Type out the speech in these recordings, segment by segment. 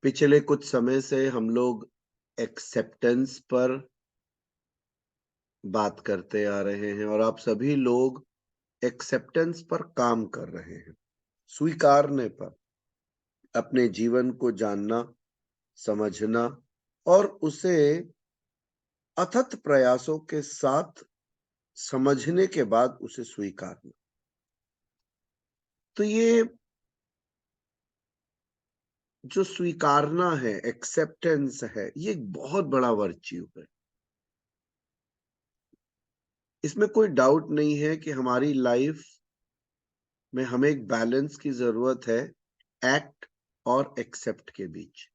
पिछले कुछ समय से हम लोग एक्सेप्टेंस पर बात करते आ रहे हैं और आप सभी लोग एक्सेप्टेंस पर काम कर रहे हैं। स्वीकारने पर, अपने जीवन को जानना, समझना और उसे अथक प्रयासों के साथ समझने के बाद उसे स्वीकारना। तो ये जो स्वीकारना है, एक्सेप्टेंस है, ये एक बहुत बड़ा वर्च्यू है। इसमें कोई डाउट नहीं है कि हमारी लाइफ में हमें एक बैलेंस की जरूरत है एक्ट और एक्सेप्ट के बीच।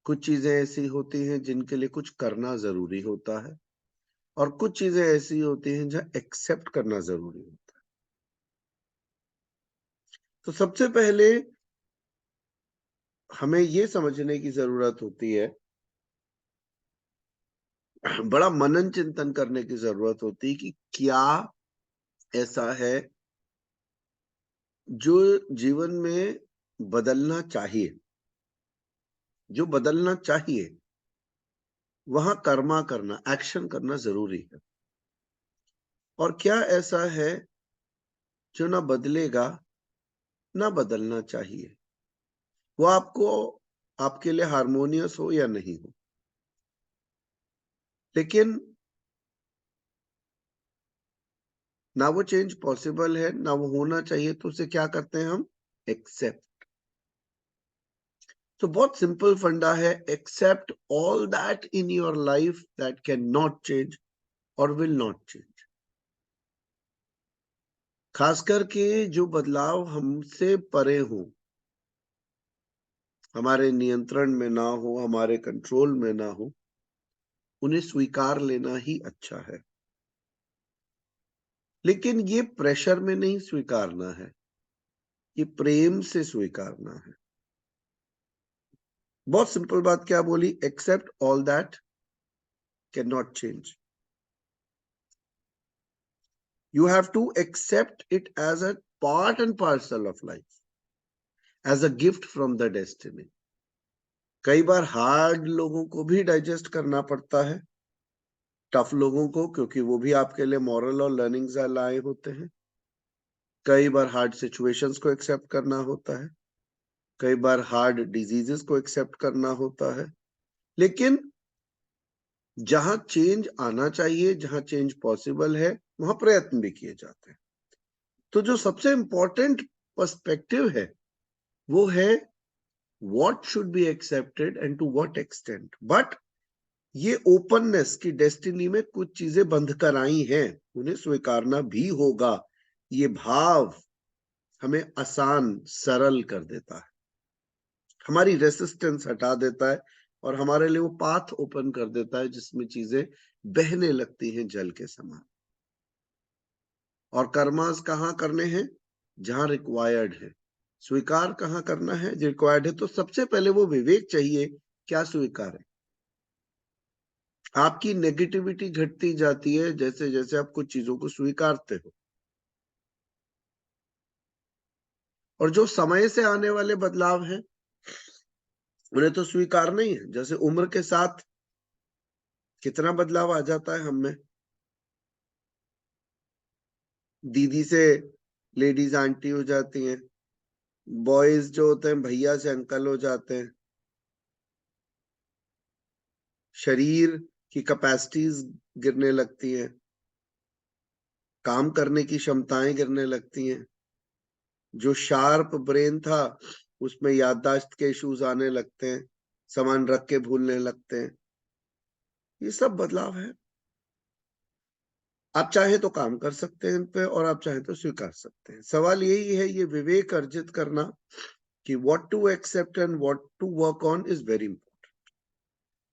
कुछ चीजें ऐसी होती हैं जिनके लिए कुछ करना जरूरी होता है और कुछ चीजें ऐसी होती हैं जहां एक्सेप्ट करना जरूरी होता है। तो सबसे पहले हमें यह समझने की जरूरत होती है, बड़ा मनन चिंतन करने की जरूरत होती है कि क्या ऐसा है जो जीवन में बदलना चाहिए। जो बदलना चाहिए वहां कर्मा करना, एक्शन करना जरूरी है। और क्या ऐसा है जो ना बदलेगा, ना बदलना चाहिए, वो आपके लिए हार्मोनियस हो या नहीं हो। लेकिन ना वो चेंज पॉसिबल है, ना वो होना चाहिए, तो उसे क्या करते हैं हम? एक्सेप्ट। तो बहुत सिंपल फंडा है, accept all that in your life that can not change और विल नॉट चेंज। खास करके जो बदलाव हमसे परे हो, हमारे नियंत्रण में ना हो, हमारे कंट्रोल में ना हो, उन्हें स्वीकार लेना ही अच्छा है। लेकिन ये प्रेशर में नहीं स्वीकारना है, ये प्रेम से स्वीकारना है। बहुत सिंपल बात क्या बोली? Accept all that can not change. You have to accept it as a part and parcel of life, as a gift from the destiny. कई बार हार्ड लोगों को भी डाइजेस्ट करना पड़ता है, टफ लोगों को, क्योंकि वो भी आपके लिए मॉरल और लर्निंग लाए होते हैं। कई बार हार्ड सिचुएशंस को एक्सेप्ट करना होता है, कई बार हार्ड डिजीजेस को एक्सेप्ट करना होता है। लेकिन जहां चेंज आना चाहिए, जहां चेंज पॉसिबल है, वहां प्रयत्न भी किए जाते हैं। तो जो सबसे इंपॉर्टेंट पर्सपेक्टिव है वो है what should be accepted and to what extent. But ये ओपननेस की डेस्टिनी में कुछ चीजें बंध कर आई हैं, उन्हें स्वीकारना भी होगा। ये भाव हमें आसान, सरल कर देता है, हमारी रेसिस्टेंस हटा देता है और हमारे लिए वो पाथ ओपन कर देता है जिसमें चीजें बहने लगती हैं जल के समान। और कर्मास कहाँ करने हैं? जहां रिक्वायर्ड है। स्वीकार कहाँ करना है? रिक्वायर्ड है। तो सबसे पहले वो विवेक चाहिए, क्या स्वीकार है। आपकी नेगेटिविटी घटती जाती है जैसे जैसे आप कुछ चीजों को स्वीकारते हो। और जो समय से आने वाले बदलाव हैं उन्हें तो स्वीकार नहीं है। जैसे उम्र के साथ कितना बदलाव आ जाता है हम में। दीदी से लेडीज आंटी हो जाती हैं, बॉयज जो होते हैं भैया से अंकल हो जाते हैं। शरीर की कैपेसिटीज गिरने लगती हैं, काम करने की क्षमताएं गिरने लगती हैं। जो शार्प ब्रेन था उसमें याददाश्त के इश्यूज आने लगते हैं, सामान रख के भूलने लगते हैं। ये सब बदलाव है। आप चाहे तो काम कर सकते हैं इन पे और आप चाहे तो स्वीकार सकते हैं। सवाल यही है, ये विवेक अर्जित करना कि what to accept and what to work on is very important.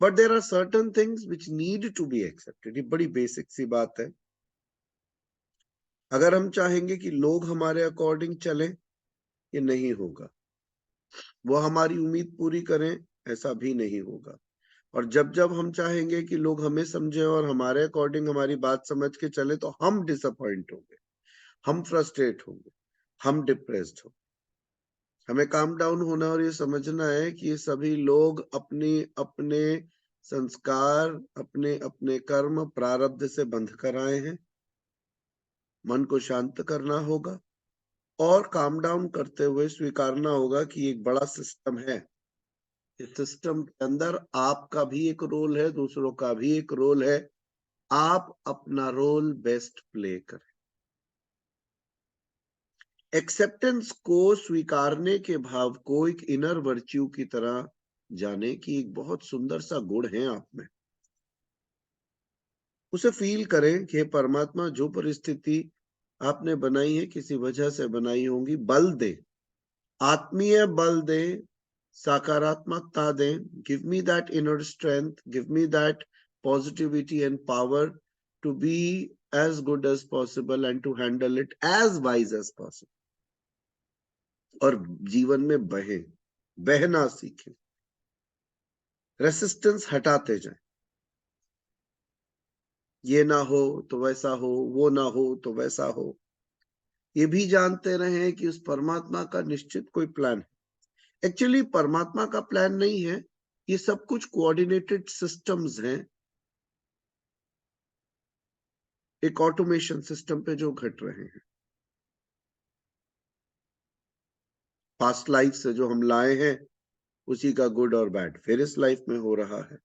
But there are certain things which need to be accepted. ये बड़ी बेसिक सी बात है। अगर हम चाहेंगे कि लोग हमारे अकॉर्डिंग चलें, ये नहीं होगा। वो हमारी उम्मीद पूरी करें, ऐसा भी नहीं होगा। और जब जब हम चाहेंगे कि लोग हमें समझें और हमारे अकॉर्डिंग हमारी बात समझ के चले, तो हम डिसअपॉइंट होंगे, हम फ्रस्ट्रेट होंगे, हम डिप्रेस्ड होंगे। हमें काम डाउन होना और ये समझना है कि ये सभी लोग अपने अपने संस्कार, अपने अपने कर्म प्रारब्ध से बंध कर आए हैं। मन को शांत करना होगा और काम डाउन करते हुए स्वीकारना होगा कि एक बड़ा सिस्टम है। इस सिस्टम के अंदर आपका भी एक रोल है, दूसरों का भी एक रोल है। आप अपना रोल बेस्ट प्ले करें। एक्सेप्टेंस को, स्वीकारने के भाव को एक इनर वर्च्यू की तरह जाने की एक बहुत सुंदर सा गुण है आप में। उसे फील करें कि परमात्मा जो परिस्थिति आपने बनाई है किसी वजह से बनाई होंगी, बल दे, आत्मीय बल दे, सकारात्मकता दे। Give me that inner strength, give me that positivity and power to be as good as possible and to handle it as wise as possible. और जीवन में बहना सीखें, रेसिस्टेंस हटाते जाएं। ये ना हो तो वैसा हो, वो ना हो तो वैसा हो। ये भी जानते रहे कि उस परमात्मा का निश्चित कोई प्लान है। एक्चुअली परमात्मा का प्लान नहीं है, ये सब कुछ कोऑर्डिनेटेड सिस्टम्स हैं, एक ऑटोमेशन सिस्टम पे जो घट रहे हैं। पास्ट लाइफ से जो हम लाए हैं उसी का गुड और बैड फिर इस लाइफ में हो रहा है।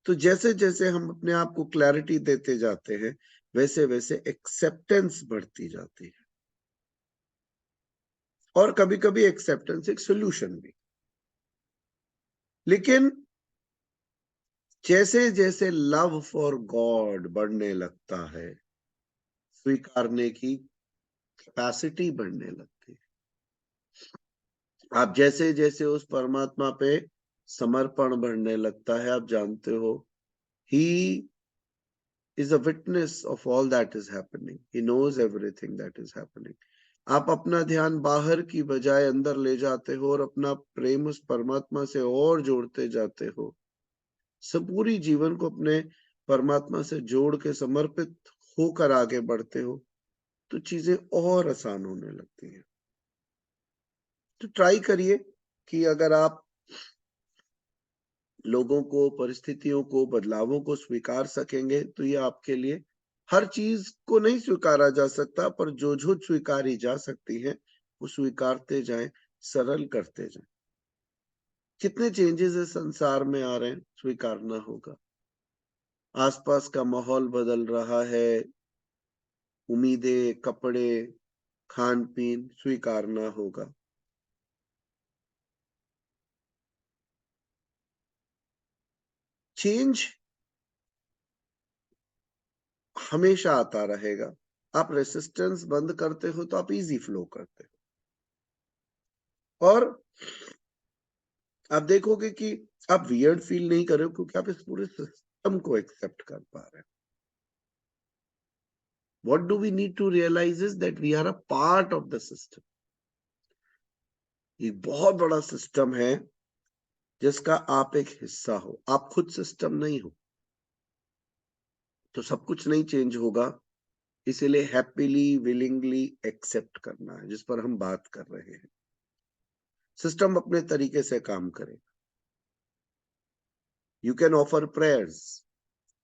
तो जैसे जैसे हम अपने आप को क्लैरिटी देते जाते हैं, वैसे वैसे एक्सेप्टेंस बढ़ती जाती है। और कभी कभी एक्सेप्टेंस एक सोल्यूशन भी। लेकिन जैसे जैसे लव फॉर गॉड बढ़ने लगता है, स्वीकारने की कैपेसिटी बढ़ने लगती है। आप जैसे जैसे उस परमात्मा पे समर्पण बढ़ने लगता है, आप जानते हो ही is a witness of all that is happening. He knows everything that is happening. आप अपना ध्यान बाहर की बजाय अंदर ले जाते हो और अपना प्रेम उस परमात्मा से और जोड़ते जाते हो। सब पूरी जीवन को अपने परमात्मा से जोड़ के समर्पित होकर आगे बढ़ते हो, तो चीजें और आसान होने लगती हैं। तो ट्राई करिए कि अगर आप लोगों को, परिस्थितियों को, बदलावों को स्वीकार सकेंगे तो ये आपके लिए, हर चीज को नहीं स्वीकारा जा सकता, पर जो जो स्वीकारी जा सकती है वो स्वीकारते जाएं, सरल करते जाएं। कितने चेंजेस इस संसार में आ रहे हैं, स्वीकारना होगा। आसपास का माहौल बदल रहा है, उम्मीदें, कपड़े, खान पीन, स्वीकारना होगा। चेंज हमेशा आता रहेगा। आप रेसिस्टेंस बंद करते हो तो आप इजी फ्लो करते हो, और आप देखोगे कि आप वियर्ड फील नहीं कर रहे हो, क्योंकि आप इस पूरे सिस्टम को एक्सेप्ट कर पा रहे हो। What do we need to realize is that we are a part of the system. एक बहुत बड़ा सिस्टम है जिसका आप एक हिस्सा हो। आप खुद सिस्टम नहीं हो, तो सब कुछ नहीं चेंज होगा। इसीलिए हैप्पीली, विलिंगली एक्सेप्ट करना है, जिस पर हम बात कर रहे हैं। सिस्टम अपने तरीके से काम करे। You can offer prayers.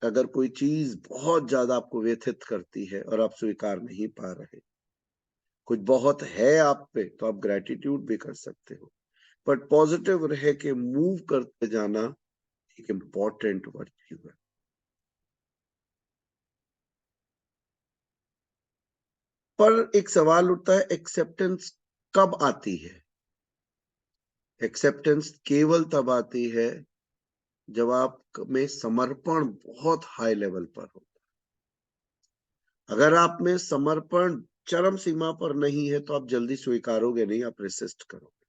अगर कोई चीज बहुत ज्यादा आपको व्यथित करती है और आप स्वीकार नहीं पा रहे, कुछ बहुत है आप पे, तो आप ग्रेटिट्यूड भी कर सकते हो। बट पॉजिटिव रह के मूव करते जाना एक इम्पॉर्टेंट वर्च्यू है। पर एक सवाल उठता है, एक्सेप्टेंस कब आती है? एक्सेप्टेंस केवल तब आती है जब आप में समर्पण बहुत हाई लेवल पर हो। अगर आप में समर्पण चरम सीमा पर नहीं है तो आप जल्दी स्वीकारोगे नहीं, आप रेसिस्ट करोगे।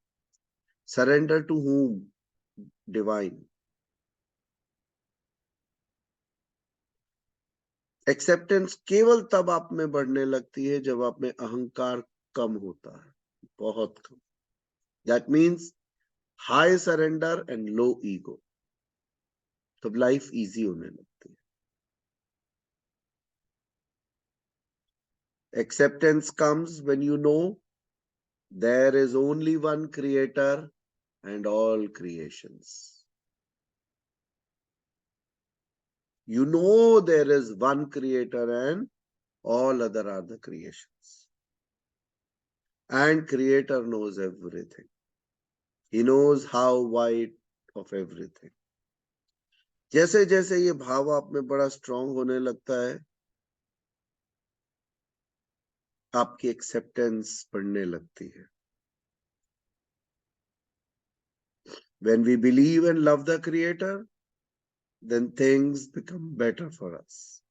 Surrender to whom? Divine. Acceptance केवल तब आप में बढ़ने लगती है जब आप में अहंकार कम होता है, बहुत कम। That means high surrender and low ego. तब लाइफ इजी होने लगती है। Acceptance comes when you know There is only one creator and all creations. You know there is one creator and all other are the creations. And creator knows everything. He knows how wide of everything. जैसे जैसे ये भाव आप में बड़ा strong होने लगता है, आपकी एक्सेप्टेंस बढ़ने लगती है. When we believe and love the creator, then things become better for us.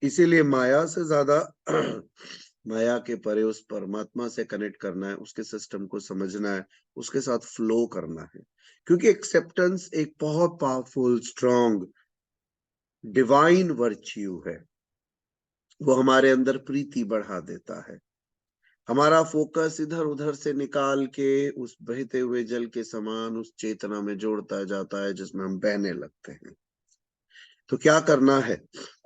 इसीलिए माया से ज्यादा माया के परे उस परमात्मा से कनेक्ट करना है, उसके सिस्टम को समझना है, उसके साथ फ्लो करना है. क्योंकि एक्सेप्टेंस एक बहुत पावरफुल स्ट्रॉन्ग डिवाइन वर्च्यू है. वो हमारे अंदर प्रीति बढ़ा देता है. हमारा फोकस इधर उधर से निकाल के उस बहते हुए जल के समान उस चेतना में जोड़ता जाता है जिसमें हम बहने लगते हैं. तो क्या करना है?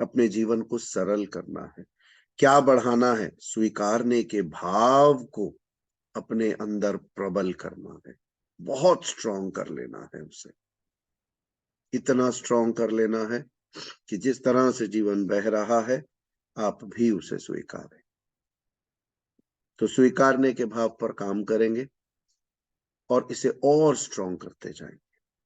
अपने जीवन को सरल करना है. क्या बढ़ाना है? स्वीकारने के भाव को अपने अंदर प्रबल करना है. बहुत स्ट्रॉन्ग कर लेना है उसे. इतना स्ट्रॉन्ग कर लेना है कि जिस तरह से जीवन बह रहा है आप भी उसे स्वीकारें. तो स्वीकारने के भाव पर काम करेंगे और इसे और स्ट्रॉन्ग करते जाएंगे.